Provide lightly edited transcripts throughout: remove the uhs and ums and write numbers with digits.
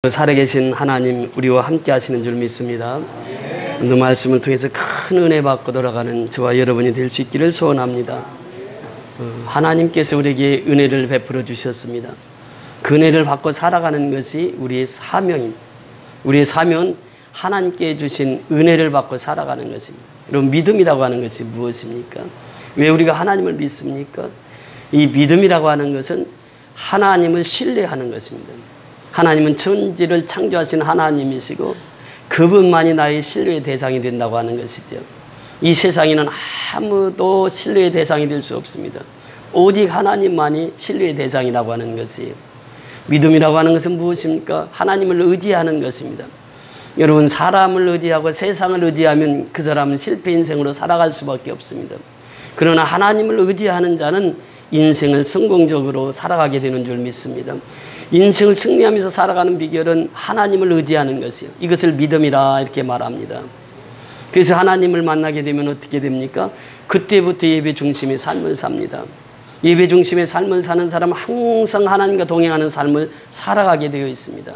살아계신 하나님, 우리와 함께 하시는 줄 믿습니다. 오늘 말씀을 통해서 큰 은혜 받고 돌아가는 저와 여러분이 될 수 있기를 소원합니다. 하나님께서 우리에게 은혜를 베풀어 주셨습니다. 그 은혜를 받고 살아가는 것이 우리의 사명입니다. 우리의 사명은 하나님께 주신 은혜를 받고 살아가는 것입니다. 여러분, 믿음이라고 하는 것이 무엇입니까? 왜 우리가 하나님을 믿습니까? 이 믿음이라고 하는 것은 하나님을 신뢰하는 것입니다. 하나님은 천지를 창조하신 하나님이시고 그분만이 나의 신뢰의 대상이 된다고 하는 것이죠. 이 세상에는 아무도 신뢰의 대상이 될 수 없습니다. 오직 하나님만이 신뢰의 대상이라고 하는 것이에요. 믿음이라고 하는 것은 무엇입니까? 하나님을 의지하는 것입니다. 여러분, 사람을 의지하고 세상을 의지하면 그 사람은 실패 인생으로 살아갈 수밖에 없습니다. 그러나 하나님을 의지하는 자는 인생을 성공적으로 살아가게 되는 줄 믿습니다. 인생을 승리하면서 살아가는 비결은 하나님을 의지하는 것이요. 이것을 믿음이라 이렇게 말합니다. 그래서 하나님을 만나게 되면 어떻게 됩니까? 그때부터 예배 중심의 삶을 삽니다. 예배 중심의 삶을 사는 사람은 항상 하나님과 동행하는 삶을 살아가게 되어 있습니다.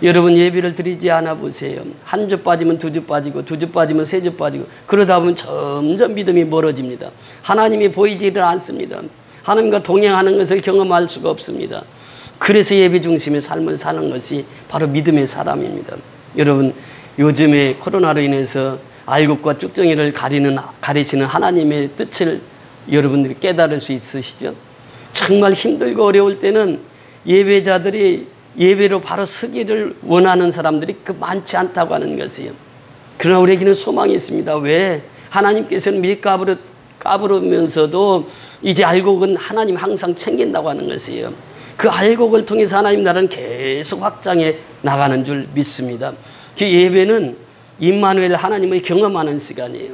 여러분, 예배를 드리지 않아 보세요. 한 주 빠지면 두 주 빠지고, 두 주 빠지면 세 주 빠지고, 그러다 보면 점점 믿음이 멀어집니다. 하나님이 보이지를 않습니다. 하나님과 동행하는 것을 경험할 수가 없습니다. 그래서 예배 중심의 삶을 사는 것이 바로 믿음의 사람입니다. 여러분, 요즘에 코로나로 인해서 알곡과 쭉정이를 가리시는 하나님의 뜻을 여러분들이 깨달을 수 있으시죠? 정말 힘들고 어려울 때는 예배자들이 예배로 바로 서기를 원하는 사람들이 그 많지 않다고 하는 것이에요. 그러나 우리에게는 소망이 있습니다. 왜? 하나님께서는 밀가부를 까부르면서도 이제 알곡은 하나님 항상 챙긴다고 하는 것이에요. 그 알곡을 통해서 하나님 나라는 계속 확장해 나가는 줄 믿습니다. 그 예배는 임마누엘 하나님을 경험하는 시간이에요.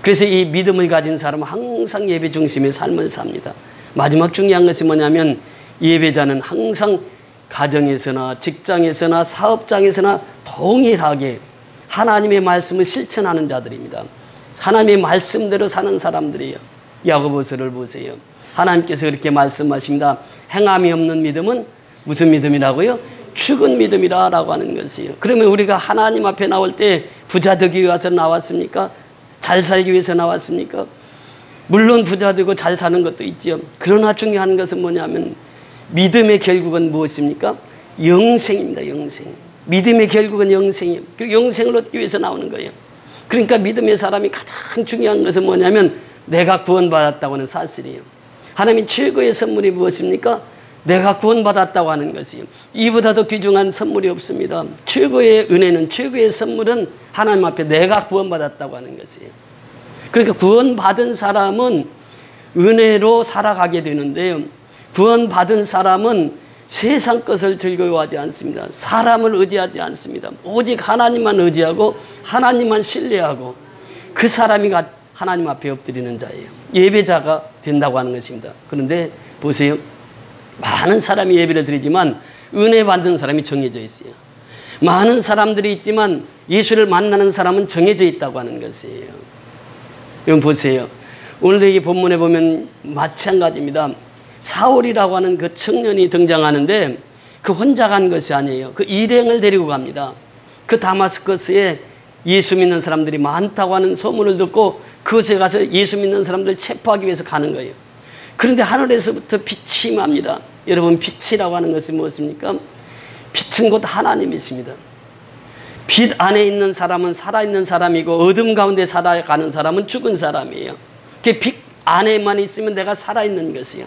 그래서 이 믿음을 가진 사람은 항상 예배 중심의 삶을 삽니다. 마지막 중요한 것이 뭐냐면 예배자는 항상 가정에서나 직장에서나 사업장에서나 동일하게 하나님의 말씀을 실천하는 자들입니다. 하나님의 말씀대로 사는 사람들이에요. 야고보서를 보세요. 하나님께서 그렇게 말씀하십니다. 행함이 없는 믿음은 무슨 믿음이라고요? 죽은 믿음이라고 하는 것이에요. 그러면 우리가 하나님 앞에 나올 때 부자 되기 위해서 나왔습니까? 잘 살기 위해서 나왔습니까? 물론 부자 되고 잘 사는 것도 있죠. 그러나 중요한 것은 뭐냐면 믿음의 결국은 무엇입니까? 영생입니다. 영생. 믿음의 결국은 영생이에요. 그리고 영생을 얻기 위해서 나오는 거예요. 그러니까 믿음의 사람이 가장 중요한 것은 뭐냐면 내가 구원받았다고 하는 사실이에요. 하나님의 최고의 선물이 무엇입니까? 내가 구원받았다고 하는 것이에요. 이보다 더 귀중한 선물이 없습니다. 최고의 은혜는, 최고의 선물은 하나님 앞에 내가 구원받았다고 하는 것이에요. 그러니까 구원받은 사람은 은혜로 살아가게 되는데요. 구원받은 사람은 세상 것을 즐거워하지 않습니다. 사람을 의지하지 않습니다. 오직 하나님만 의지하고 하나님만 신뢰하고 그 사람이 하나님 앞에 엎드리는 자예요. 예배자가 된다고 하는 것입니다. 그런데 보세요. 많은 사람이 예배를 드리지만 은혜 받는 사람이 정해져 있어요. 많은 사람들이 있지만 예수를 만나는 사람은 정해져 있다고 하는 것이에요. 여러분 보세요. 오늘도 이 본문에 보면 마찬가지입니다. 사울이라고 하는 그 청년이 등장하는데 그 혼자 간 것이 아니에요. 그 일행을 데리고 갑니다. 그 다마스커스에 예수 믿는 사람들이 많다고 하는 소문을 듣고 그곳에 가서 예수 믿는 사람들을 체포하기 위해서 가는 거예요. 그런데 하늘에서부터 빛이 임합니다. 여러분, 빛이라고 하는 것이 무엇입니까? 빛은 곧 하나님이십니다. 빛 안에 있는 사람은 살아있는 사람이고 어둠 가운데 살아가는 사람은 죽은 사람이에요. 그 빛 안에만 있으면 내가 살아있는 것이에요.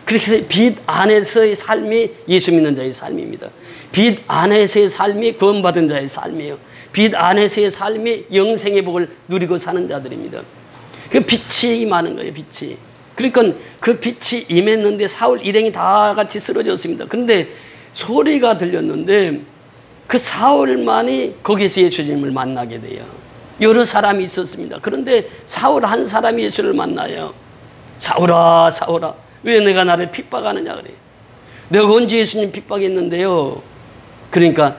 그래서 빛 안에서의 삶이 예수 믿는 자의 삶입니다. 빛 안에서의 삶이 구원받은 자의 삶이에요. 빛 안에서의 삶이 영생의 복을 누리고 사는 자들입니다. 그 빛이 임하는 거예요. 빛이. 그러니까 그 빛이 임했는데 사울 일행이 다 같이 쓰러졌습니다. 그런데 소리가 들렸는데 그 사울만이 거기서 예수님을 만나게 돼요. 여러 사람이 있었습니다. 그런데 사울 한 사람이 예수를 만나요. 사울아, 사울아, 왜 내가 나를 핍박하느냐 그래요. 내가 언제 예수님 핍박했는데요. 그러니까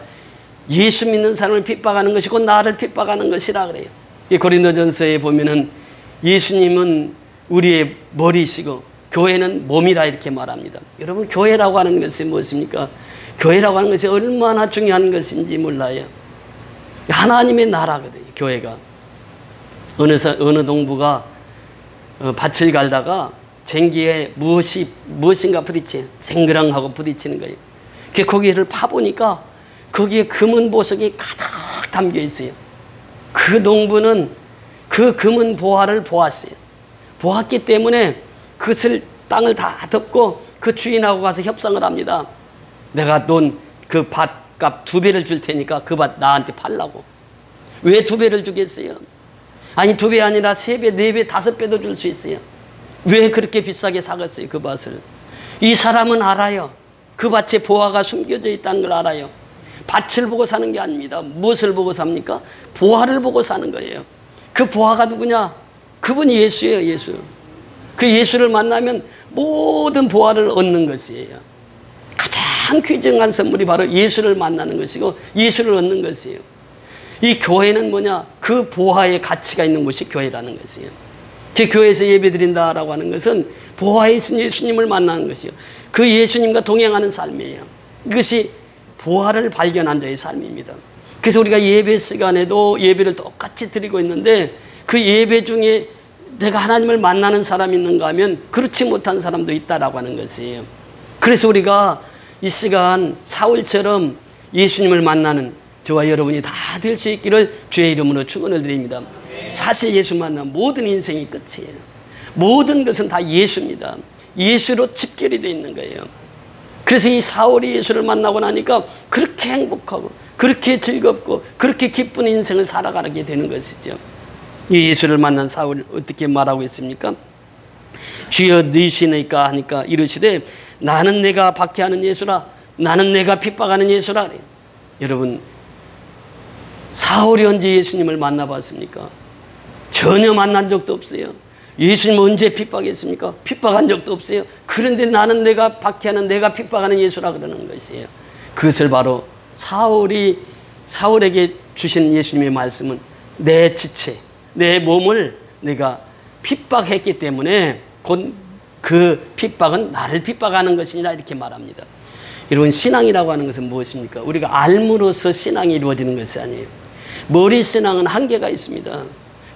예수 믿는 사람을 핍박하는 것이 곧 나를 핍박하는 것이라 그래요. 고린도전서에 보면은 예수님은 우리의 머리시고 교회는 몸이라 이렇게 말합니다. 여러분, 교회라고 하는 것이 무엇입니까? 교회라고 하는 것이 얼마나 중요한 것인지 몰라요. 하나님의 나라거든요, 교회가. 어느 동부가 밭을 갈다가 쟁기에 무엇인가 부딪혀 생그랑하고 부딪히는 거예요. 그 고기를 파보니까 거기에 금은 보석이 가득 담겨 있어요. 그 농부는 그 금은 보화를 보았어요. 보았기 때문에 그것을 땅을 다 덮고 그 주인하고 가서 협상을 합니다. 내가 넌 그 밭값 2배를 줄 테니까 그 밭 나한테 팔라고. 왜 2배를 주겠어요? 아니 2배 아니라 3배, 4배, 5배도 줄 수 있어요. 왜 그렇게 비싸게 사겠어요, 그 밭을? 이 사람은 알아요. 그 밭에 보화가 숨겨져 있다는 걸 알아요. 밭을 보고 사는 게 아닙니다. 무엇을 보고 삽니까? 보화를 보고 사는 거예요. 그 보화가 누구냐? 그분이 예수예요, 예수. 그 예수를 만나면 모든 보화를 얻는 것이에요. 가장 귀중한 선물이 바로 예수를 만나는 것이고 예수를 얻는 것이에요. 이 교회는 뭐냐? 그 보화의 가치가 있는 곳이 교회라는 것이에요. 그 교회에서 예배드린다라고 하는 것은 보화에 있는 예수님을 만나는 것이요. 그 예수님과 동행하는 삶이에요. 이것이 보화를 발견한 자의 삶입니다. 그래서 우리가 예배 시간에도 예배를 똑같이 드리고 있는데 그 예배 중에 내가 하나님을 만나는 사람이 있는가 하면 그렇지 못한 사람도 있다라고 하는 것이에요. 그래서 우리가 이 시간 사울처럼 예수님을 만나는 저와 여러분이 다 될 수 있기를 주의 이름으로 축원을 드립니다. 사실 예수 만나면 모든 인생이 끝이에요. 모든 것은 다 예수입니다. 예수로 집결이 되어 있는 거예요. 그래서 이 사울이 예수를 만나고 나니까 그렇게 행복하고 그렇게 즐겁고 그렇게 기쁜 인생을 살아가게 되는 것이죠. 이 예수를 만난 사울을 어떻게 말하고 있습니까? 주여 누구시니까 하니까 이르시되 나는 내가 박해하는 예수라, 나는 내가 핍박하는 예수라. 여러분, 사울이 언제 예수님을 만나봤습니까? 전혀 만난 적도 없어요. 예수님 언제 핍박했습니까? 핍박한 적도 없어요. 그런데 나는 내가 박해하는, 내가 핍박하는 예수라 그러는 것이에요. 그것을 바로 사울에게 주신 예수님의 말씀은 내 지체, 내 몸을 내가 핍박했기 때문에 곧 그 핍박은 나를 핍박하는 것이니라 이렇게 말합니다. 여러분, 신앙이라고 하는 것은 무엇입니까? 우리가 알므로써 신앙이 이루어지는 것이 아니에요. 머리 신앙은 한계가 있습니다.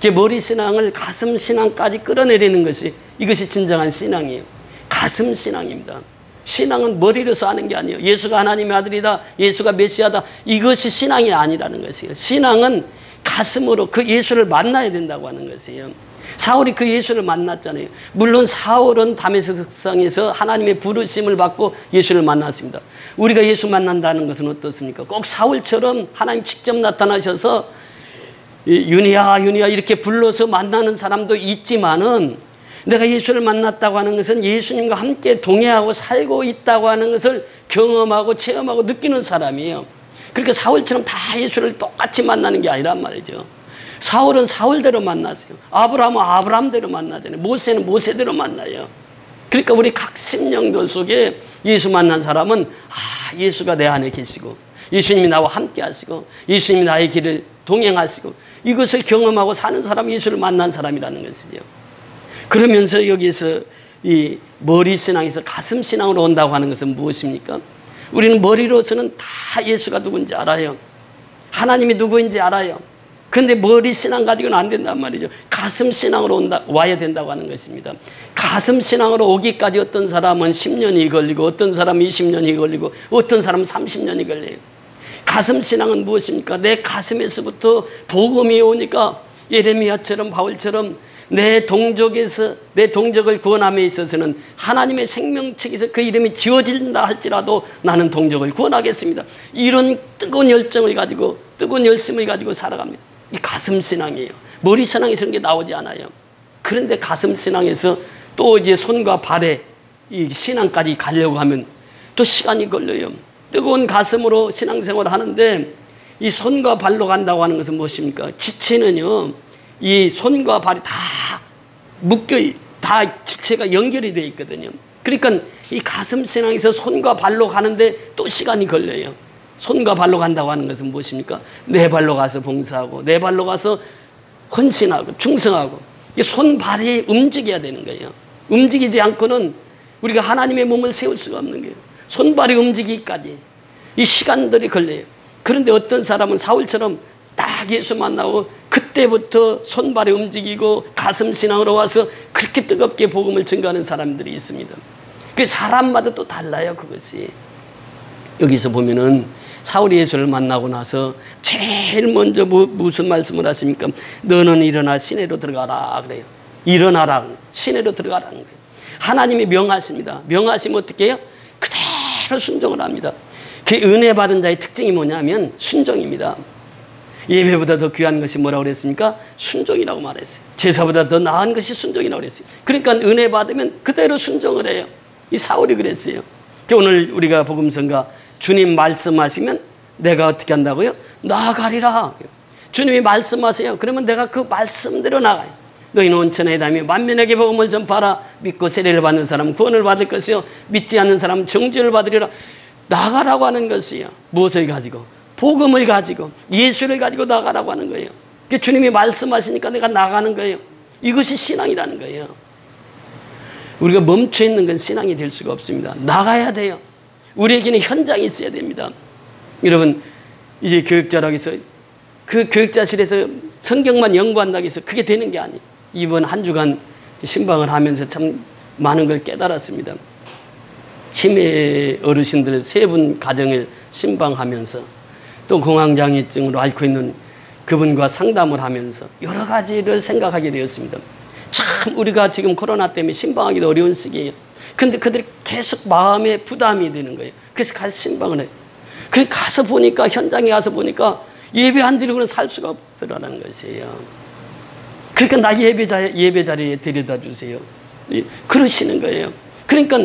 그 머리 신앙을 가슴 신앙까지 끌어내리는 것이 이것이 진정한 신앙이에요. 가슴 신앙입니다. 신앙은 머리로서 하는 게 아니에요. 예수가 하나님의 아들이다, 예수가 메시아다, 이것이 신앙이 아니라는 것이에요. 신앙은 가슴으로 그 예수를 만나야 된다고 하는 것이에요. 사울이 그 예수를 만났잖아요. 물론 사울은 다메섹성에서 하나님의 부르심을 받고 예수를 만났습니다. 우리가 예수 만난다는 것은 어떻습니까? 꼭 사울처럼 하나님 직접 나타나셔서 윤희야 윤희야 이렇게 불러서 만나는 사람도 있지만은 내가 예수를 만났다고 하는 것은 예수님과 함께 동행하고 살고 있다고 하는 것을 경험하고 체험하고 느끼는 사람이에요. 그러니까 사울처럼 다 예수를 똑같이 만나는 게 아니란 말이죠. 사울은 사울대로 만났어요. 아브라함은 아브라함대로 만나잖아요. 모세는 모세대로 만나요. 그러니까 우리 각 심령들 속에 예수 만난 사람은 예수가 내 안에 계시고 예수님이 나와 함께 하시고 예수님이 나의 길을 동행하시고 이것을 경험하고 사는 사람이 예수를 만난 사람이라는 것이죠. 그러면서 여기서 이 머리 신앙에서 가슴 신앙으로 온다고 하는 것은 무엇입니까? 우리는 머리로서는 다 예수가 누군지 알아요. 하나님이 누구인지 알아요. 그런데 머리 신앙 가지고는 안 된단 말이죠. 가슴 신앙으로 와야 된다고 하는 것입니다. 가슴 신앙으로 오기까지 어떤 사람은 10년이 걸리고 어떤 사람은 20년이 걸리고 어떤 사람은 30년이 걸려요. 가슴 신앙은 무엇입니까? 내 가슴에서부터 복음이 오니까 예레미야처럼 바울처럼 내 동족을 구원함에 있어서는 하나님의 생명책에서 그 이름이 지워진다 할지라도 나는 동족을 구원하겠습니다. 이런 뜨거운 열정을 가지고 뜨거운 열심을 가지고 살아갑니다. 이 가슴 신앙이에요. 머리 신앙에서 이런 게 나오지 않아요. 그런데 가슴 신앙에서 또 이제 손과 발에 이 신앙까지 가려고 하면 또 시간이 걸려요. 뜨거운 가슴으로 신앙생활을 하는데 이 손과 발로 간다고 하는 것은 무엇입니까? 지체는요, 이 손과 발이 다 다 지체가 연결이 되어 있거든요. 그러니까 이 가슴 신앙에서 손과 발로 가는데 또 시간이 걸려요. 손과 발로 간다고 하는 것은 무엇입니까? 내 발로 가서 봉사하고 내 발로 가서 헌신하고 충성하고 이 손발이 움직여야 되는 거예요. 움직이지 않고는 우리가 하나님의 몸을 세울 수가 없는 거예요. 손발이 움직이기까지 이 시간들이 걸려요. 그런데 어떤 사람은 사울처럼 딱 예수 만나고 그때부터 손발이 움직이고 가슴 신앙으로 와서 그렇게 뜨겁게 복음을 증거하는 사람들이 있습니다. 그 사람마다 또 달라요, 그것이. 여기서 보면은 사울이 예수를 만나고 나서 제일 먼저 무슨 말씀을 하십니까? 너는 일어나 시내로 들어가라 그래요. 일어나라, 시내로 들어가라는 거예요. 하나님이 명하십니다. 명하시면 어떻게 해요? 그대로 순종을 합니다. 그 은혜 받은 자의 특징이 뭐냐면 순종입니다. 예배보다 더 귀한 것이 뭐라고 그랬습니까? 순종이라고 말했어요. 제사보다 더 나은 것이 순종이라고 그랬어요. 그러니까 은혜 받으면 그대로 순종을 해요. 이 사울이 그랬어요. 오늘 우리가 복음성가 주님 말씀하시면 내가 어떻게 한다고요? 나아가리라. 주님이 말씀하세요. 그러면 내가 그 말씀대로 나가요. 너희는 온천에 다니며 만민에게 복음을 전파하라. 믿고 세례를 받는 사람은 구원을 받을 것이요 믿지 않는 사람은 정죄를 받으리라. 나가라고 하는 것이요. 무엇을 가지고? 복음을 가지고 예수를 가지고 나가라고 하는 거예요. 주님이 말씀하시니까 내가 나가는 거예요. 이것이 신앙이라는 거예요. 우리가 멈춰 있는 건 신앙이 될 수가 없습니다. 나가야 돼요. 우리에게는 현장이 있어야 됩니다. 여러분 이제 교육자라고 해서 그 교육자실에서 성경만 연구한다고 해서 그게 되는 게 아니에요. 이번 한 주간 신방을 하면서 참 많은 걸 깨달았습니다. 치매 어르신들 3분 가정을 신방하면서 또 공황장애증으로 앓고 있는 그분과 상담을 하면서 여러 가지를 생각하게 되었습니다. 참 우리가 지금 코로나 때문에 신방하기도 어려운 시기예요. 근데 그들이 계속 마음에 부담이 되는 거예요. 그래서 가서 신방을 해요. 그래서 가서 보니까 현장에 가서 보니까 예배 안 드리고는 살 수가 없더라는 것이에요. 그러니까 나 예배 자리에 데려다 주세요. 그러시는 거예요. 그러니까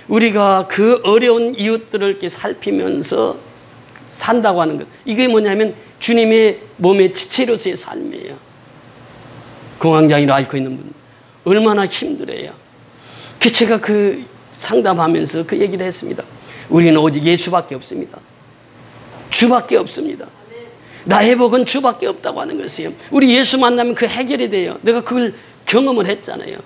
우리가 그 어려운 이웃들을 이렇게 살피면서 산다고 하는 것. 이게 뭐냐면 주님의 몸의 지체로서의 삶이에요. 공황장애로 앓고 있는 분. 얼마나 힘들어요. 제가 그 상담하면서 그 얘기를 했습니다. 우리는 오직 예수밖에 없습니다. 주밖에 없습니다. 나의 복은 주밖에 없다고 하는 것이에요. 우리 예수 만나면 그 해결이 돼요. 내가 그걸 경험을 했잖아요.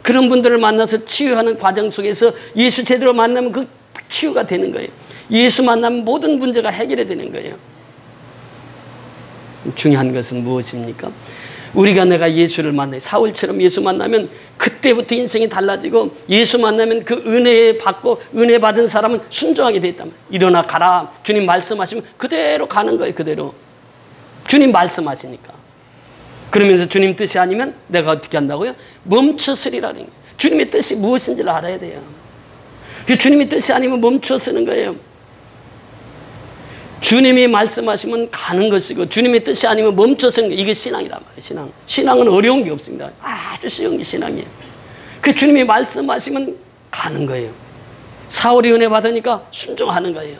그런 분들을 만나서 치유하는 과정 속에서 예수 제대로 만나면 그 치유가 되는 거예요. 예수 만나면 모든 문제가 해결이 되는 거예요. 중요한 것은 무엇입니까? 우리가 내가 예수를 만나요. 사울처럼 예수 만나면 그때부터 인생이 달라지고 예수 만나면 그 은혜 받고 은혜 받은 사람은 순종하게 돼 있단 말이에요. 일어나 가라. 주님 말씀하시면 그대로 가는 거예요. 그대로. 주님 말씀하시니까. 그러면서 주님 뜻이 아니면 내가 어떻게 한다고요? 멈춰서리라는 거예요. 주님의 뜻이 무엇인지를 알아야 돼요. 주님의 뜻이 아니면 멈춰 서는 거예요. 주님이 말씀하시면 가는 것이고 주님의 뜻이 아니면 멈춰 서는 거예요. 이게 신앙이란 말이에요. 신앙. 신앙은 어려운 게 없습니다. 아주 쉬운 게 신앙이에요. 그 주님이 말씀하시면 가는 거예요. 사울이 은혜 받으니까 순종하는 거예요.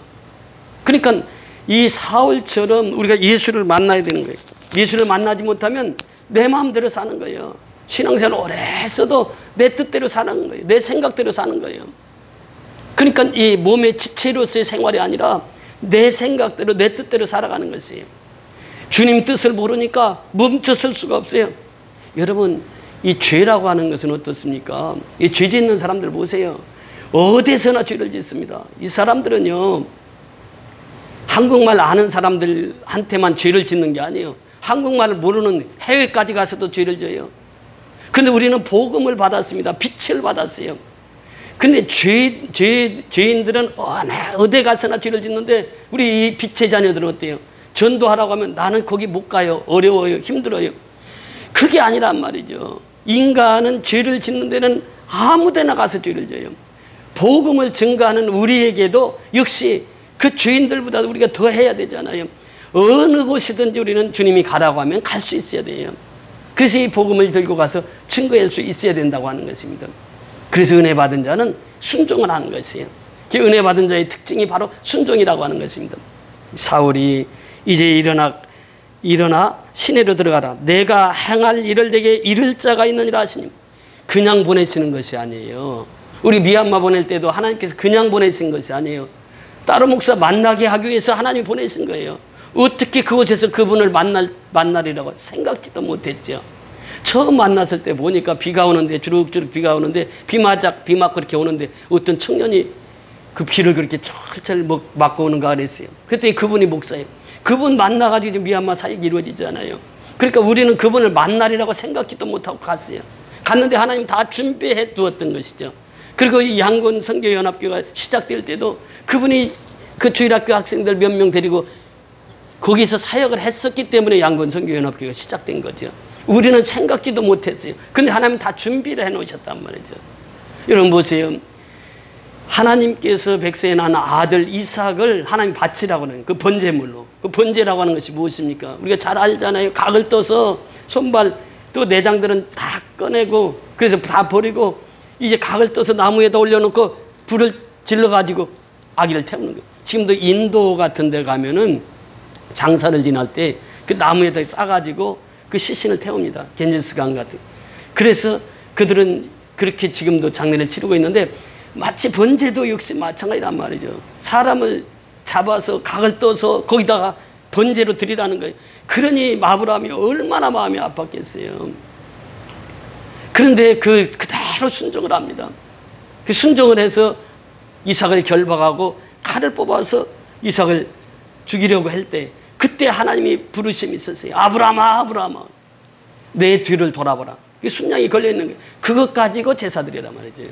그러니까 이 사울처럼 우리가 예수를 만나야 되는 거예요. 예수를 만나지 못하면 내 마음대로 사는 거예요. 신앙생활 오래 했어도 내 뜻대로 사는 거예요. 내 생각대로 사는 거예요. 그러니까 이 몸의 지체로서의 생활이 아니라 내 생각대로 내 뜻대로 살아가는 것이에요. 주님 뜻을 모르니까 멈춰설 수가 없어요. 여러분 이 죄라고 하는 것은 어떻습니까? 이 죄 짓는 사람들 보세요. 어디서나 죄를 짓습니다. 이 사람들은요 한국말 아는 사람들한테만 죄를 짓는 게 아니에요. 한국말을 모르는 해외까지 가서도 죄를 져요. 근데 우리는 복음을 받았습니다. 빛을 받았어요. 근데 죄인들은 어디 가서나 죄를 짓는데 우리 이 빛의 자녀들은 어때요? 전도하라고 하면 나는 거기 못 가요. 어려워요. 힘들어요. 그게 아니란 말이죠. 인간은 죄를 짓는 데는 아무 데나 가서 죄를 져요. 복음을 증거하는 우리에게도 역시 그 죄인들보다 우리가 더 해야 되잖아요. 어느 곳이든지 우리는 주님이 가라고 하면 갈 수 있어야 돼요. 그래서 이 복음을 들고 가서 증거할 수 있어야 된다고 하는 것입니다. 그래서 은혜 받은 자는 순종을 하는 것이에요. 그 은혜 받은 자의 특징이 바로 순종이라고 하는 것입니다. 사울이 이제 일어나 시내로 들어가라. 내가 행할 일을 내게 이를 자가 있느니라 하시니 그냥 보내시는 것이 아니에요. 우리 미얀마 보낼 때도 하나님께서 그냥 보내신 것이 아니에요. 따로 목사 만나게 하기 위해서 하나님이 보내신 거예요. 어떻게 그곳에서 그분을 만나리라고 생각지도 못했죠. 처음 만났을 때 보니까 비가 오는데 주룩주룩 비가 오는데 비 맞고 이렇게 오는데 어떤 청년이 그 비를 그렇게 철철 맞고 오는가 그랬어요. 그랬더니 그분이 목사예요. 그분 만나가지고 미얀마 사역이 이루어지잖아요. 그러니까 우리는 그분을 만나리라고 생각지도 못하고 갔어요. 갔는데 하나님 다 준비해 두었던 것이죠. 그리고 이 양곤 선교연합교가 시작될 때도 그분이 그 주일학교 학생들 몇 명 데리고 거기서 사역을 했었기 때문에 양곤 선교연합교가 시작된 거죠. 우리는 생각지도 못했어요. 근데 하나님 다 준비를 해놓으셨단 말이죠. 여러분 보세요. 하나님께서 백세에 낳은 아들 이삭을 하나님 바치라고 하는 그 번제물로, 그 번제라고 하는 것이 무엇입니까? 우리가 잘 알잖아요. 각을 떠서 손발 또 내장들은 다 꺼내고 그래서 다 버리고 이제 각을 떠서 나무에다 올려놓고 불을 질러가지고 아기를 태우는 거예요. 지금도 인도 같은 데 가면은 장사를 지날 때 그 나무에다 싸가지고 그 시신을 태웁니다. 겐지스강 같은. 그래서 그들은 그렇게 지금도 장례를 치르고 있는데 마치 번제도 역시 마찬가지란 말이죠. 사람을 잡아서 각을 떠서 거기다가 번제로 드리라는 거예요. 그러니 아브라함이 얼마나 마음이 아팠겠어요. 그런데 그대로 순종을 합니다. 그 순종을 해서 이삭을 결박하고 칼을 뽑아서 이삭을 죽이려고 할 때 그때 하나님이 부르심이 있었어요. 아브라함아, 아브라함아, 내 뒤를 돌아보라. 순양이 걸려있는 거예요. 그것 가지고 제사 드리란 말이죠.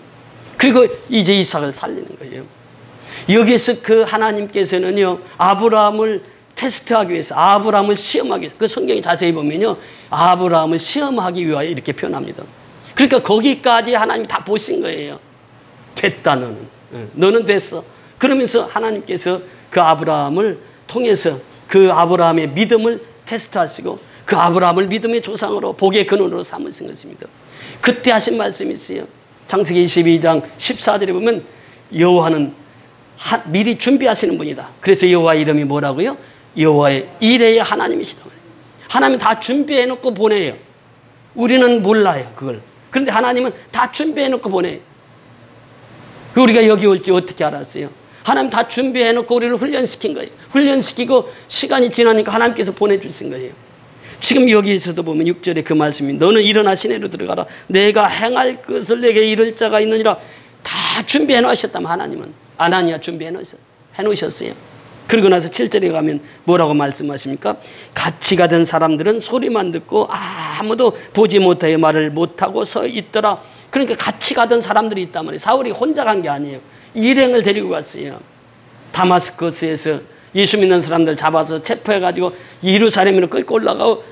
그리고 이제 이삭을 살리는 거예요. 여기서 그 하나님께서는요, 아브라함을 테스트하기 위해서, 아브라함을 시험하기 위해서, 그 성경에 자세히 보면요, 아브라함을 시험하기 위하여 이렇게 표현합니다. 그러니까 거기까지 하나님이 다 보신 거예요. 됐다, 너는. 너는 됐어. 그러면서 하나님께서 그 아브라함을 통해서 그 아브라함의 믿음을 테스트하시고 그 아브라함을 믿음의 조상으로 복의 근원으로 삼으신 것입니다. 그때 하신 말씀이 있어요. 창세기 22장 14절에 보면 여호와는 미리 준비하시는 분이다. 그래서 여호와 이름이 뭐라고요? 여호와의 이레의 하나님이시다. 하나님은 다 준비해놓고 보내요. 우리는 몰라요, 그걸. 그런데 하나님은 다 해놓고 보내. 우리가 여기 올지 어떻게 알았어요? 하나님 다 준비해놓고 우리를 훈련시킨 거예요. 훈련시키고 시간이 지나니까 하나님께서 보내주신 거예요. 지금 여기에서도 보면 6절에 그 말씀이 너는 일어나 시내로 들어가라. 내가 행할 것을 내게 이를 자가 있느니라. 다 준비해 놓으셨다면 하나님은 아나니아 준비해 놓으셨어요. 그러고 나서 7절에 가면 뭐라고 말씀하십니까? 같이 가던 사람들은 소리만 듣고 아무도 보지 못하여 말을 못하고 서 있더라. 그러니까 같이 가던 사람들이 있단 말이에요. 사울이 혼자 간 게 아니에요. 일행을 데리고 갔어요. 다마스커스에서 예수 믿는 사람들 잡아서 체포해가지고 예루살렘으로 끌고 올라가고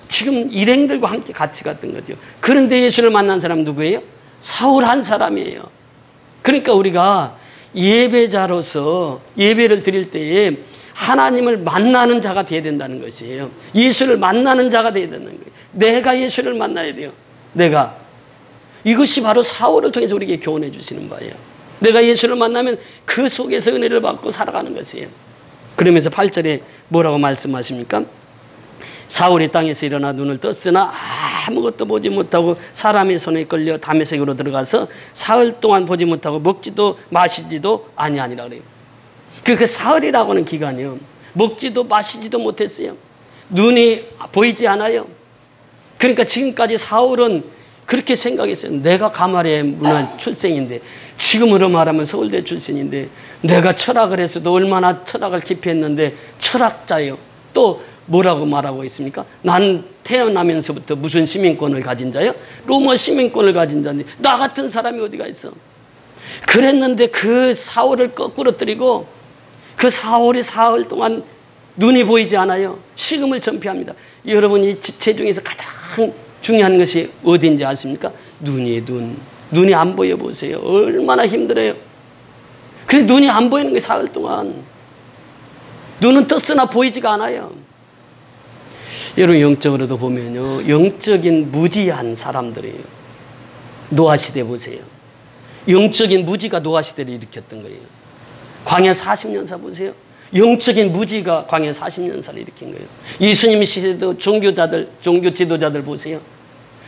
지금 일행들과 함께 같이 갔던 거죠. 그런데 예수를 만난 사람 누구예요? 사울 한 사람이에요. 그러니까 우리가 예배자로서 예배를 드릴 때에 하나님을 만나는 자가 되어야 된다는 것이에요. 예수를 만나는 자가 되어야 된다는 거예요. 내가 예수를 만나야 돼요. 내가. 이것이 바로 사울을 통해서 우리에게 교훈해 주시는 바예요. 내가 예수를 만나면 그 속에서 은혜를 받고 살아가는 것이에요. 그러면서 8절에 뭐라고 말씀하십니까? 사울이 땅에서 일어나 눈을 떴으나 아무것도 보지 못하고 사람의 손에 끌려 다메섹으로 들어가서 사흘 동안 보지 못하고 먹지도 마시지도 아니하니라 그래요. 그 사흘이라고 하는 기간이요. 먹지도 마시지도 못했어요. 눈이 보이지 않아요. 그러니까 지금까지 사울은 그렇게 생각했어요. 내가 가마리의 문화 출생인데 지금으로 말하면 서울대 출신인데 내가 철학을 했어도 얼마나 철학을 깊이 했는데 철학자예요. 또 뭐라고 말하고 있습니까? 난 태어나면서부터 무슨 시민권을 가진 자요? 로마 시민권을 가진 자인데 나 같은 사람이 어디가 있어? 그랬는데 그 사울을 거꾸로 뜨리고 그 사울이 사흘 동안 눈이 보이지 않아요. 식음을 전폐합니다. 여러분 이 지체 중에서 가장 중요한 것이 어디인지 아십니까? 눈이에요. 눈이 안 보여 보세요. 얼마나 힘들어요. 그래 눈이 안 보이는 게 사흘 동안. 눈은 떴으나 보이지가 않아요. 여러분 영적으로도 보면요. 영적인 무지한 사람들이에요. 노아시대 보세요. 영적인 무지가 노아시대를 일으켰던 거예요. 광야 40년사 보세요. 영적인 무지가 광야 40년사를 일으킨 거예요. 예수님 시대도 종교자들, 종교 지도자들 보세요.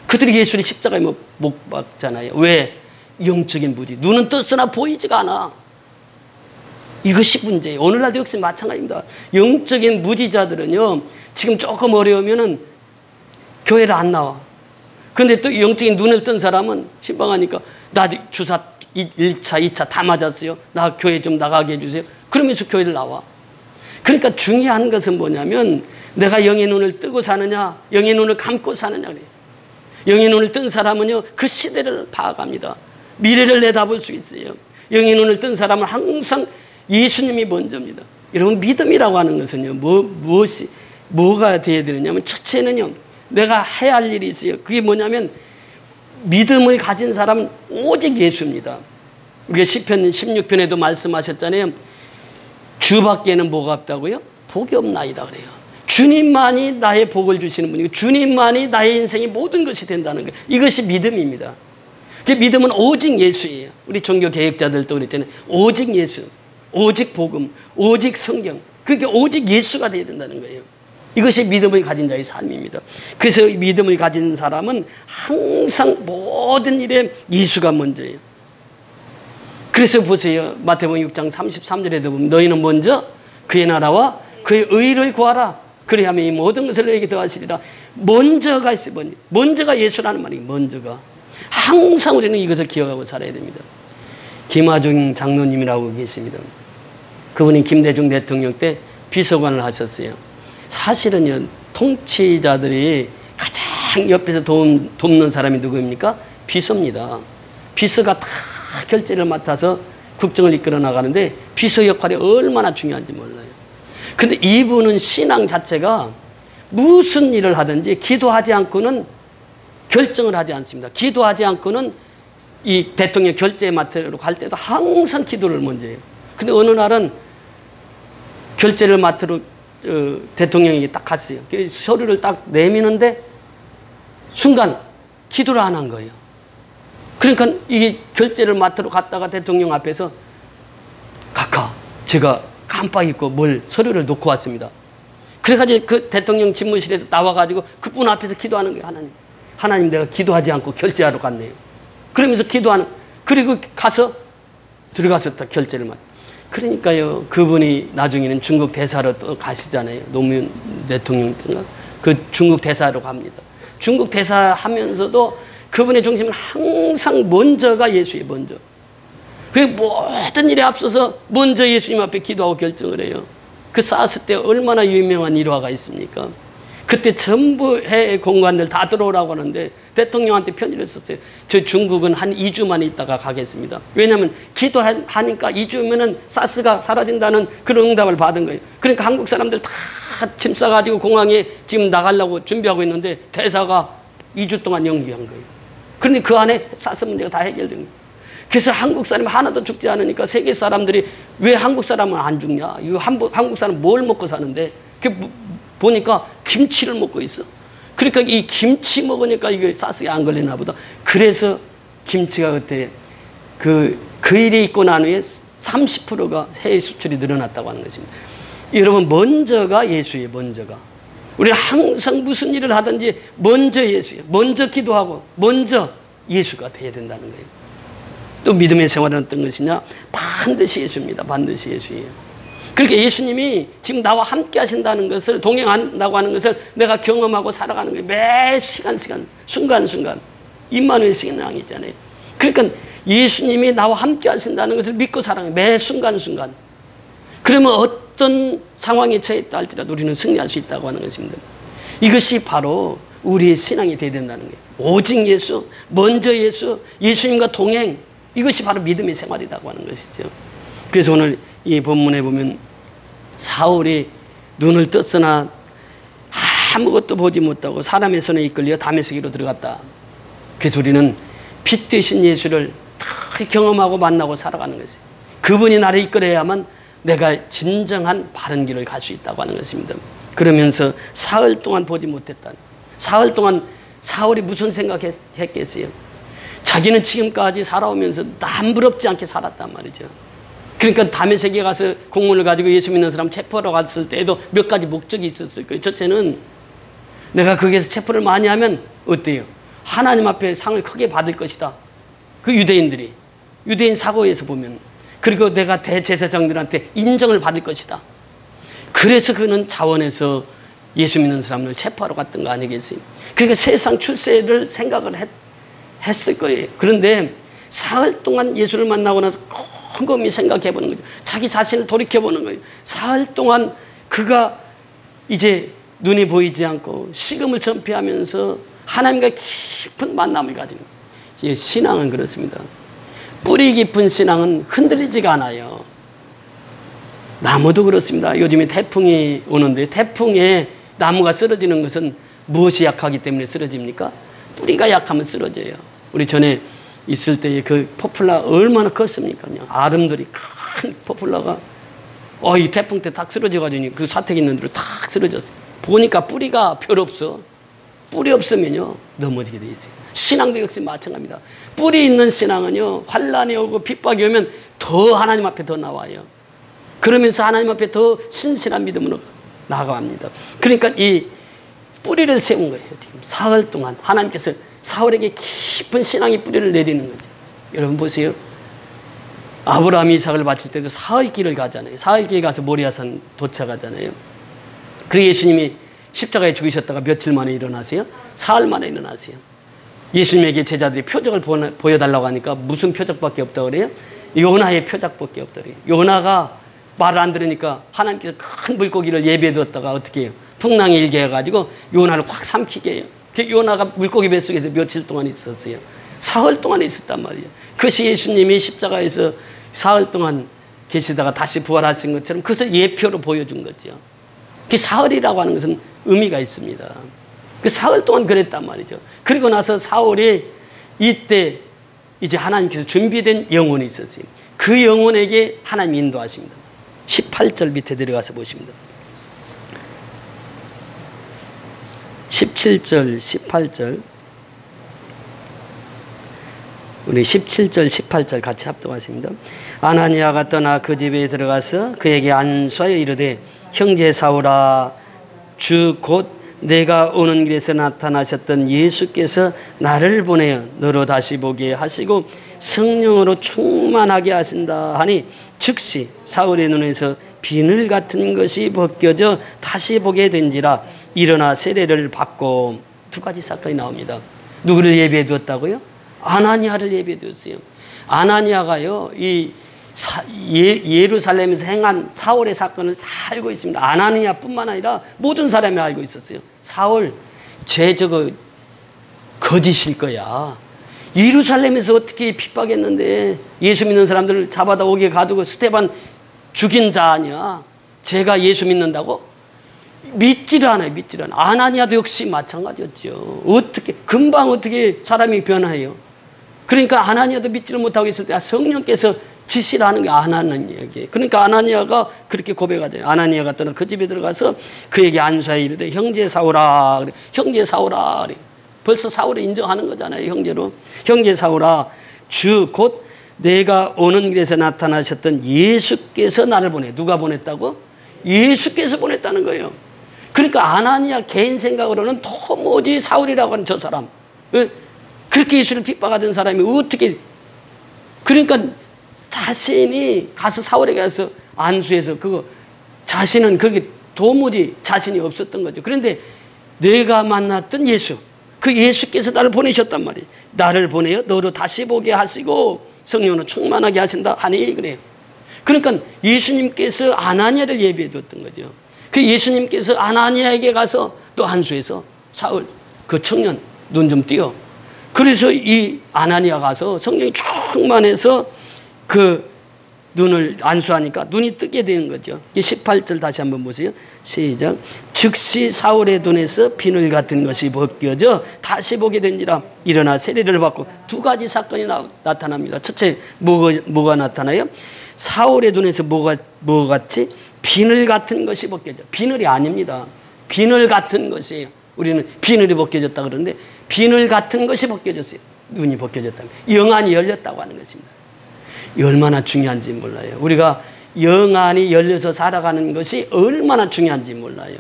그들이 예수를 십자가에 못 박잖아요. 왜? 영적인 무지. 눈은 떴으나 보이지가 않아. 이것이 문제예요. 오늘날도 역시 마찬가지입니다. 영적인 무지자들은요, 지금 조금 어려우면은 교회를 안 나와. 근데 또 영적인 눈을 뜬 사람은 신방하니까 나 주사 1차, 2차 다 맞았어요. 나 교회 좀 나가게 해주세요. 그러면서 교회를 나와. 그러니까 중요한 것은 뭐냐면 내가 영의 눈을 뜨고 사느냐, 영의 눈을 감고 사느냐 그래요. 영의 눈을 뜬 사람은요, 그 시대를 파악합니다. 미래를 내다볼 수 있어요. 영의 눈을 뜬 사람은 항상 예수님이 먼저입니다. 여러분, 믿음이라고 하는 것은요, 뭐가 되어야 되느냐면, 첫째는요, 내가 해야 할 일이 있어요. 그게 뭐냐면, 믿음을 가진 사람은 오직 예수입니다. 우리가 시편 16편에도 말씀하셨잖아요. 주밖에는 뭐가 없다고요? 복이 없나이다 그래요. 주님만이 나의 복을 주시는 분이고 주님만이 나의 인생의 모든 것이 된다는 거예요. 이것이 믿음입니다. 그 믿음은 오직 예수예요. 우리 종교 개혁자들도 그랬잖아요. 오직 예수, 오직 복음, 오직 성경. 그러니까 오직 예수가 되어야 된다는 거예요. 이것이 믿음을 가진 자의 삶입니다. 그래서 믿음을 가진 사람은 항상 모든 일에 예수가 먼저예요. 그래서 보세요. 마태복음 6장 33절에도 보면 너희는 먼저 그의 나라와 그의 의를 구하라. 그리하면 이 모든 것을 너희에게 더하시리라. 먼저가 있어요. 먼저가 예수라는 말이에요. 먼저가. 항상 우리는 이것을 기억하고 살아야 됩니다. 김하중 장로님이라고 계십니다. 그분이 김대중 대통령 때 비서관을 하셨어요. 사실은요, 통치자들이 가장 옆에서 돕는 사람이 누구입니까? 비서입니다. 비서가 다 결제를 맡아서 국정을 이끌어 나가는데 비서 역할이 얼마나 중요한지 몰라요. 근데 이분은 신앙 자체가 무슨 일을 하든지 기도하지 않고는 결정을 하지 않습니다. 기도하지 않고는 이 대통령 결제 맡으러 갈 때도 항상 기도를 먼저 해요. 근데 어느 날은 결제를 맡으러 대통령에게 딱 갔어요. 서류를 딱 내미는데 순간 기도를 안 한 거예요. 그러니까 이 결제를 맡으러 갔다가 대통령 앞에서 각하, 제가 깜빡 잊고 서류를 놓고 왔습니다. 그래가지고 그 대통령 집무실에서 나와가지고 그분 앞에서 기도하는 거예요. 하나님 내가 기도하지 않고 결제하러 갔네요. 그러면서 그리고 가서 들어가서 딱 결제를 맡. 그러니까요, 그분이 나중에는 중국 대사로 또 가시잖아요. 노무현 대통령 그 중국 대사로 갑니다. 중국 대사 하면서도 그분의 중심은 항상 먼저가 예수예요. 먼저. 그 모든 일에 앞서서 먼저 예수님 앞에 기도하고 결정을 해요. 그 사스 때 얼마나 유명한 일화가 있습니까? 그때 전부 해외 공관들 다 들어오라고 하는데 대통령한테 편지를 썼어요. 저 중국은 한 2주만 있다가 가겠습니다. 왜냐하면 기도하니까 2주면은 사스가 사라진다는 그런 응답을 받은 거예요. 그러니까 한국 사람들 다 짐 싸가지고 공항에 지금 나가려고 준비하고 있는데 대사가 2주 동안 연기한 거예요. 그런데 그 안에 사스 문제가 다 해결된 거예요. 그래서 한국 사람이 하나도 죽지 않으니까 세계 사람들이 왜 한국 사람은 안 죽냐? 이거 한국 사람 뭘 먹고 사는데? 보니까 김치를 먹고 있어. 그러니까 이 김치 먹으니까 이게 사스가 안 걸리나 보다. 그래서 김치가 그때 그 일이 있고 난 후에 30%가 해외 수출이 늘어났다고 하는 것입니다. 여러분, 먼저가 예수예요. 먼저가. 우리는 항상 무슨 일을 하든지 먼저 예수예요. 먼저 기도하고 먼저 예수가 돼야 된다는 거예요. 또 믿음의 생활은 어떤 것이냐? 반드시 예수입니다. 반드시 예수예요. 그렇게 예수님이 지금 나와 함께 하신다는 것을, 동행한다고 하는 것을 내가 경험하고 살아가는 거예요. 매 시간, 순간순간. 임마누엘 신앙이 있잖아요. 그러니까 예수님이 나와 함께 하신다는 것을 믿고 살아가는 거예요. 매 순간순간. 그러면 어떤 상황에 처했다 할지라도 우리는 승리할 수 있다고 하는 것입니다. 이것이 바로 우리의 신앙이 되어야 된다는 거예요. 오직 예수, 먼저 예수, 예수님과 동행. 이것이 바로 믿음의 생활이라고 하는 것이죠. 그래서 오늘 이 본문에 보면 사울이 눈을 떴으나 아무것도 보지 못하고 사람의 손에 이끌려 다메섹으로 들어갔다. 그래서 우리는 빛 되신 예수를 다 경험하고 만나고 살아가는 것이에요. 그분이 나를 이끌어야만 내가 진정한 바른 길을 갈 수 있다고 하는 것입니다. 그러면서 사흘 동안 보지 못했다. 사흘 동안 사울이 무슨 생각했겠어요? 자기는 지금까지 살아오면서 남부럽지 않게 살았단 말이죠. 그러니까 다메섹에 가서 공문을 가지고 예수 믿는 사람 체포하러 갔을 때에도 몇 가지 목적이 있었을 거예요. 첫째는 내가 거기에서 체포를 많이 하면 어때요? 하나님 앞에 상을 크게 받을 것이다. 그 유대인 사고에서 보면. 그리고 내가 대제사장들한테 인정을 받을 것이다. 그래서 그는 자원해서 예수 믿는 사람을 체포하러 갔던 거 아니겠어요? 그러니까 세상 출세를 생각을 했을 거예요. 그런데 사흘 동안 예수를 만나고 나서 곰곰이 생각해 보는 거죠. 자기 자신을 돌이켜 보는 거예요. 사흘 동안 그가 이제 눈이 보이지 않고 식음을 전폐하면서 하나님과 깊은 만남을 가진 거예요. 신앙은 그렇습니다. 뿌리 깊은 신앙은 흔들리지가 않아요. 나무도 그렇습니다. 요즘에 태풍이 오는데 태풍에 나무가 쓰러지는 것은 무엇이 약하기 때문에 쓰러집니까? 뿌리가 약하면 쓰러져요. 우리 전에 있을 때의 그 포플라 얼마나 컸습니까? 아름들이 큰 포플라가 이 태풍 때 탁 쓰러져가지고 그 사택 있는 데로 탁 쓰러졌어요. 보니까 뿌리가 별로 없어. 뿌리 없으면요 넘어지게 돼 있어요. 신앙도 역시 마찬가지입니다. 뿌리 있는 신앙은요 환난이 오고 핍박이 오면 더 하나님 앞에 더 나와요. 그러면서 하나님 앞에 더 신실한 믿음으로 나아갑니다. 그러니까 이 뿌리를 세운 거예요. 지금 사흘 동안 하나님께서 사울에게 깊은 신앙의 뿌리를 내리는 거죠. 여러분 보세요. 아브라함이 이삭을 바칠 때도 사흘 길을 가잖아요. 사흘 길 가서 모리아산 도착하잖아요. 그리고 예수님이 십자가에 죽으셨다가 며칠 만에 일어나세요? 사흘 만에 일어나세요. 예수님에게 제자들이 표적을 보여달라고 하니까 무슨 표적밖에 없다고 그래요? 요나의 표적밖에 없다고 그래요. 요나가 말을 안 들으니까 하나님께서 큰 물고기를 예비해 두었다가 어떻게 해요? 풍랑이 일게 해가지고 요나를 확 삼키게 해요. 요나가 물고기 뱃속에서 며칠 동안 있었어요. 사흘 동안 있었단 말이에요. 그것이 예수님이 십자가에서 사흘 동안 계시다가 다시 부활하신 것처럼 그것을 예표로 보여준 거죠. 그 사흘이라고 하는 것은 의미가 있습니다. 그 사흘 동안 그랬단 말이죠. 그리고 나서 사울이 이때 이제 하나님께서 준비된 영혼이 있었어요. 그 영혼에게 하나님 인도하십니다. 18절 밑에 내려가서 보십니다. 17절, 18절. 우리 17절, 18절 같이 합독하십니다. 아나니아가 떠나 그 집에 들어가서 그에게 안수하여 이르되 형제 사울아 주 곧 내가 오는 길에서 나타나셨던 예수께서 나를 보내어 너로 다시 보게 하시고 성령으로 충만하게 하신다 하니 즉시 사울의 눈에서 비늘 같은 것이 벗겨져 다시 보게 된지라 일어나 세례를 받고 두 가지 사건이 나옵니다. 누구를 예비해 두었다고요? 아나니아를 예비해 두었어요. 아나니아가요 예루살렘에서 행한 사울의 사건을 다 알고 있습니다. 아나니아뿐만 아니라 모든 사람이 알고 있었어요. 사울 쟤 저거 거짓일 거야. 예루살렘에서 어떻게 핍박했는데 예수 믿는 사람들을 잡아다 오게 가두고 스테반 죽인 자 아니야. 쟤가 예수 믿는다고? 믿지를 않아요. 믿지를 않아요. 아나니아도 역시 마찬가지였죠. 금방 어떻게 사람이 변화해요. 그러니까 아나니아도 믿지를 못하고 있을 때 성령께서 지시를 하는 게 아나니아에게. 그러니까 아나니아가 그렇게 고백하대요. 아나니아가 떠나 그 집에 들어가서 그에게 안수하여 이르되 형제 사울아. 그래. 형제 사울아. 그래. 벌써 사울을 인정하는 거잖아요. 형제로. 형제 사울아 주 곧 내가 오는 길에서 나타나셨던 예수께서 나를 보내. 누가 보냈다고? 예수께서 보냈다는 거예요. 그러니까 아나니아 개인 생각으로는 도무지 사울이라고 하는 저 사람 그렇게 예수를 핍박하던 사람이 어떻게 그러니까 자신이 가서 사울에게 가서 안수해서 그거 자신은 그렇게 도무지 자신이 없었던 거죠. 그런데 내가 만났던 예수 그 예수께서 나를 보내셨단 말이에요. 나를 보내어 너로 다시 보게 하시고 성령으로 충만하게 하신다 하니 그래요. 그러니까 예수님께서 아나니아를 예비해 뒀던 거죠. 그 예수님께서 아나니아에게 가서 또 안수해서 사울 그 청년 눈 좀 띄어. 그래서 이 아나니아 가서 성령이 충만해서 그 눈을 안수하니까 눈이 뜨게 되는 거죠. 18절 다시 한번 보세요. 시작. 즉시 사울의 눈에서 비늘 같은 것이 벗겨져 다시 보게 된지라 일어나 세례를 받고 두 가지 사건이 나타납니다. 첫째 뭐가 나타나요? 사울의 눈에서 뭐가 같이? 비늘 같은 것이 벗겨져. 비늘이 아닙니다. 비늘 같은 것이에요. 우리는 비늘이 벗겨졌다 그러는데 비늘 같은 것이 벗겨졌어요. 눈이 벗겨졌다면 영안이 열렸다고 하는 것입니다. 얼마나 중요한지 몰라요. 우리가 영안이 열려서 살아가는 것이 얼마나 중요한지 몰라요.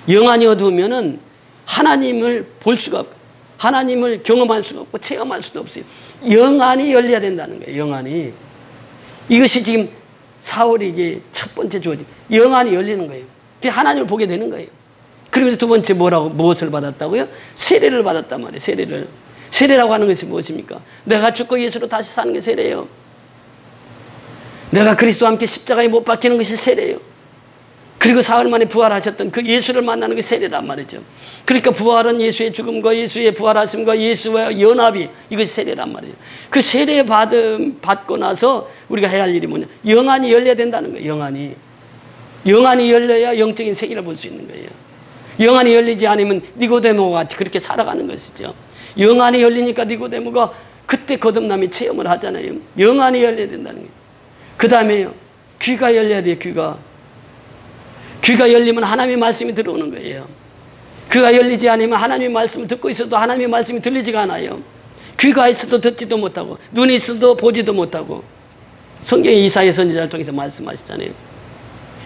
영안이 어두우면은 하나님을 볼 수가 없고 하나님을 경험할 수가 없고 체험할 수도 없어요. 영안이 열려야 된다는 거예요. 영안이. 이것이 지금 사울에게 첫 번째 주어진 영안이 열리는 거예요. 하나님을 보게 되는 거예요. 그러면서 두 번째 무엇을 받았다고요? 세례를 받았단 말이에요. 세례라고 하는 것이 무엇입니까? 내가 죽고 예수로 다시 사는 게 세례예요. 내가 그리스도와 함께 십자가에 못 박히는 것이 세례예요. 그리고 사흘 만에 부활하셨던 그 예수를 만나는 게 세례란 말이죠. 그러니까 부활은 예수의 죽음과 예수의 부활하심과 예수와 연합이, 이것이 세례란 말이에요. 그 세례 받고 나서 우리가 해야 할 일이 뭐냐? 영안이 열려야 된다는 거예요. 영안이 열려야 영적인 세계를 볼 수 있는 거예요. 영안이 열리지 않으면 니고데모가 그렇게 살아가는 것이죠. 영안이 열리니까 니고데모가 그때 거듭남의 체험을 하잖아요. 영안이 열려야 된다는 거예요. 그 다음에요, 귀가 열려야 돼요. 귀가 열리면 하나님의 말씀이 들어오는 거예요. 귀가 열리지 않으면 하나님의 말씀을 듣고 있어도 하나님의 말씀이 들리지가 않아요. 귀가 있어도 듣지도 못하고 눈이 있어도 보지도 못하고, 성경에 이사야 선지자를 통해서 말씀하시잖아요.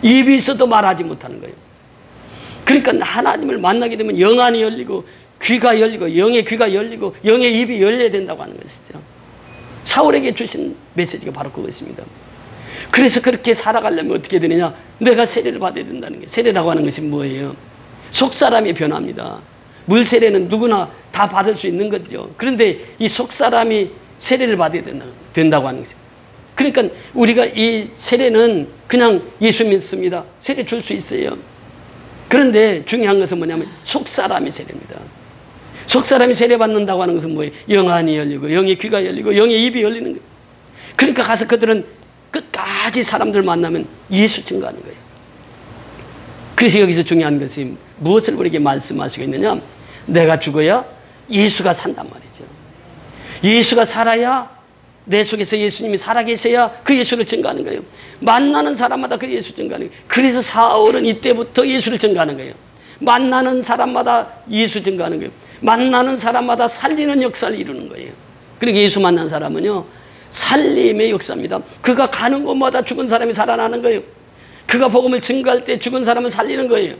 입이 있어도 말하지 못하는 거예요. 그러니까 하나님을 만나게 되면 영안이 열리고 귀가 열리고 영의 귀가 열리고 영의 입이 열려야 된다고 하는 것이죠. 사울에게 주신 메시지가 바로 그것입니다. 그래서 그렇게 살아가려면 어떻게 되느냐? 내가 세례를 받아야 된다는 게, 세례라고 하는 것이 뭐예요? 속사람이 변합니다. 물세례는 누구나 다 받을 수 있는 거죠. 그런데 이 속사람이 세례를 받아야 된다고 하는 것입니다. 그러니까 우리가 이 세례는 그냥 예수 믿습니다, 세례 줄 수 있어요. 그런데 중요한 것은 뭐냐면 속사람이 세례입니다. 속사람이 세례 받는다고 하는 것은 뭐예요? 영안이 열리고 영의 귀가 열리고 영의 입이 열리는 거예요. 그러니까 가서 그들은 끝까지 사람들 만나면 예수 증거하는 거예요. 그래서 여기서 중요한 것이 무엇을 우리에게 말씀하시고 있느냐? 내가 죽어야 예수가 산단 말이죠. 예수가 살아야, 내 속에서 예수님이 살아계셔야 그 예수를 증거하는 거예요. 만나는 사람마다 그 예수 증거하는 거예요. 그래서 사울은 이때부터 예수를 증거하는 거예요. 만나는 사람마다 예수 증거하는 거예요. 만나는 사람마다 살리는 역사를 이루는 거예요. 그러니까 예수 만난 사람은요, 살림의 역사입니다. 그가 가는 곳마다 죽은 사람이 살아나는 거예요. 그가 복음을 증거할 때 죽은 사람을 살리는 거예요.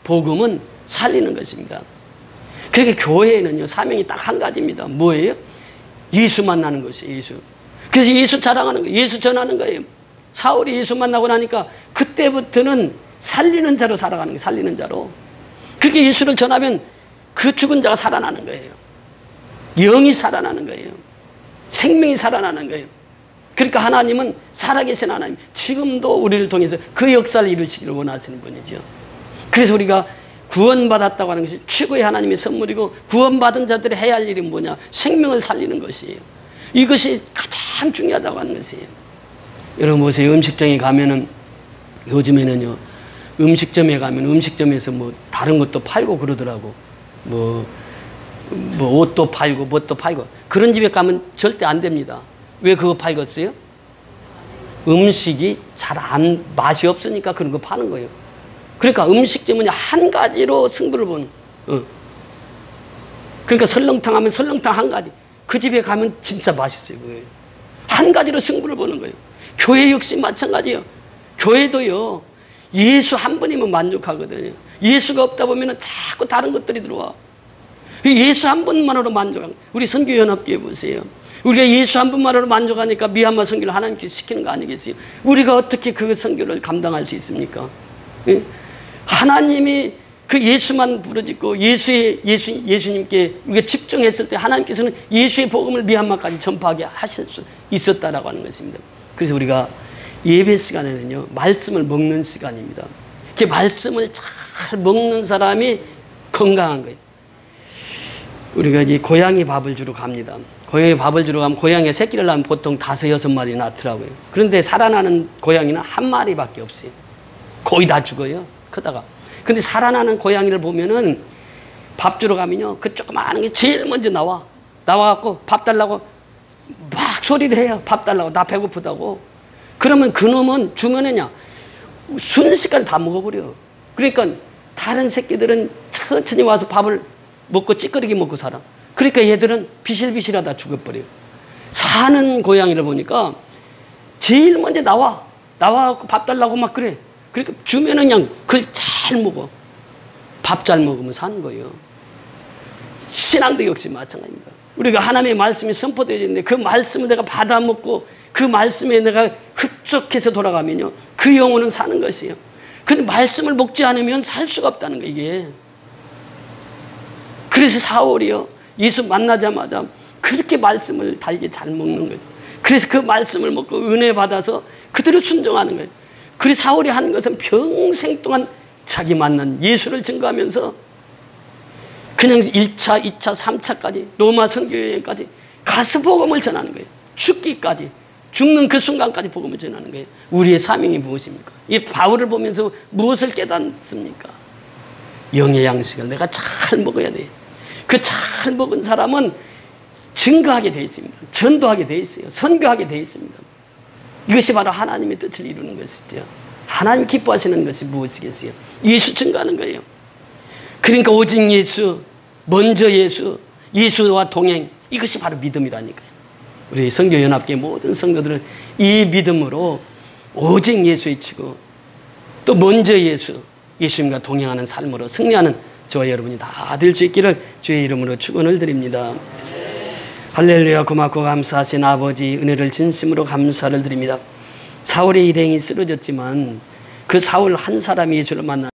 복음은 살리는 것입니다. 그러니까 교회에는요, 사명이 딱 한 가지입니다. 뭐예요? 예수 만나는 것이에요. 예수. 그래서 예수 자랑하는 거예요. 예수 전하는 거예요. 사울이 예수 만나고 나니까 그때부터는 살리는 자로 살아가는 거예요. 살리는 자로. 그렇게 예수를 전하면 그 죽은 자가 살아나는 거예요. 영이 살아나는 거예요. 생명이 살아나는 거예요. 그러니까 하나님은 살아계신 하나님, 지금도 우리를 통해서 그 역사를 이루시기를 원하시는 분이죠. 그래서 우리가 구원받았다고 하는 것이 최고의 하나님의 선물이고, 구원받은 자들이 해야 할 일이 뭐냐? 생명을 살리는 것이에요. 이것이 가장 중요하다고 하는 것이에요. 여러분 보세요. 음식점에 가면은, 요즘에는요, 음식점에 가면 음식점에서 뭐 다른 것도 팔고 그러더라고. 뭐 옷도 팔고 뭣도 팔고. 그런 집에 가면 절대 안 됩니다. 왜 그거 팔겠어요? 음식이 맛이 없으니까 그런 거 파는 거예요. 그러니까 음식점은 한 가지로 승부를 보는. 그러니까 설렁탕 하면 설렁탕 한 가지. 그 집에 가면 진짜 맛있어요. 그거예요. 한 가지로 승부를 보는 거예요. 교회 역시 마찬가지예요. 교회도요, 예수 한 분이면 만족하거든요. 예수가 없다 보면 자꾸 다른 것들이 들어와. 예수 한 분만으로 만족하는 거예요. 우리 선교연합교회 보세요. 우리가 예수 한 분만으로 만족하니까 미얀마 선교를 하나님께 시키는 거 아니겠어요? 우리가 어떻게 그 선교를 감당할 수 있습니까? 예? 하나님이 그 예수만 부르짖고 예수님께 우리가 집중했을 때 하나님께서는 예수의 복음을 미얀마까지 전파하게 하실 수 있었다라고 하는 것입니다. 그래서 우리가 예배 시간에는요, 말씀을 먹는 시간입니다. 그 말씀을 잘 먹는 사람이 건강한 거예요. 우리가 이제 고양이 밥을 주러 갑니다. 고양이 밥을 주러 가면 고양이가 새끼를 낳으면 보통 5, 6마리 낳더라고요. 그런데 살아나는 고양이는 한 마리밖에 없어요. 거의 다 죽어요. 크다가. 근데 살아나는 고양이를 보면은 밥 주러 가면요, 그 조그마한 게 제일 먼저 나와갖고 밥 달라고 막 소리를 해요. 밥 달라고. 나 배고프다고. 그러면 그놈은 주면은요, 순식간에 다 먹어버려. 그러니까 다른 새끼들은 천천히 와서 밥을 먹고 찌끄리기 먹고 살아. 그러니까 얘들은 비실비실하다 죽어버려요. 사는 고양이를 보니까 제일 먼저 나와갖고 밥 달라고 막 그래. 그러니까 주면은 그냥 그걸 잘 먹어. 밥 잘 먹으면 사는 거예요. 신앙도 역시 마찬가지입니다. 우리가 하나님의 말씀이 선포되어 있는데 그 말씀을 내가 받아 먹고 그 말씀에 내가 흡족해서 돌아가면요, 그 영혼은 사는 것이에요. 근데 말씀을 먹지 않으면 살 수가 없다는 거예요, 이게. 그래서 사울이요, 예수 만나자마자 그렇게 말씀을 달게 잘 먹는 거예요. 그래서 그 말씀을 먹고 은혜 받아서 그대로 순종하는 거예요. 그래서 사울이 하는 것은 평생 동안 자기 만난 예수를 증거하면서 그냥 1차, 2차, 3차까지 로마 선교여행까지 가서 복음을 전하는 거예요. 죽기까지, 죽는 그 순간까지 복음을 전하는 거예요. 우리의 사명이 무엇입니까? 이 바울을 보면서 무엇을 깨닫습니까? 영의 양식을 내가 잘 먹어야 돼. 그 잘 먹은 사람은 증거하게 되어 있습니다. 전도하게 되어 있어요. 선교하게 되어 있습니다. 이것이 바로 하나님의 뜻을 이루는 것이죠. 하나님 기뻐하시는 것이 무엇이겠어요? 예수 증거하는 거예요. 그러니까 오직 예수, 먼저 예수, 예수와 동행, 이것이 바로 믿음이라니까요. 우리 선교연합계 모든 성도들은 이 믿음으로 오직 예수의 치고 또 먼저 예수, 예수님과 동행하는 삶으로 승리하는 저와 여러분이 다 될 수 있기를 주의 이름으로 축원을 드립니다. 할렐루야. 고맙고 감사하신 아버지, 은혜를 진심으로 감사를 드립니다. 사울의 일행이 쓰러졌지만 그 사울 한 사람이 예수를 만나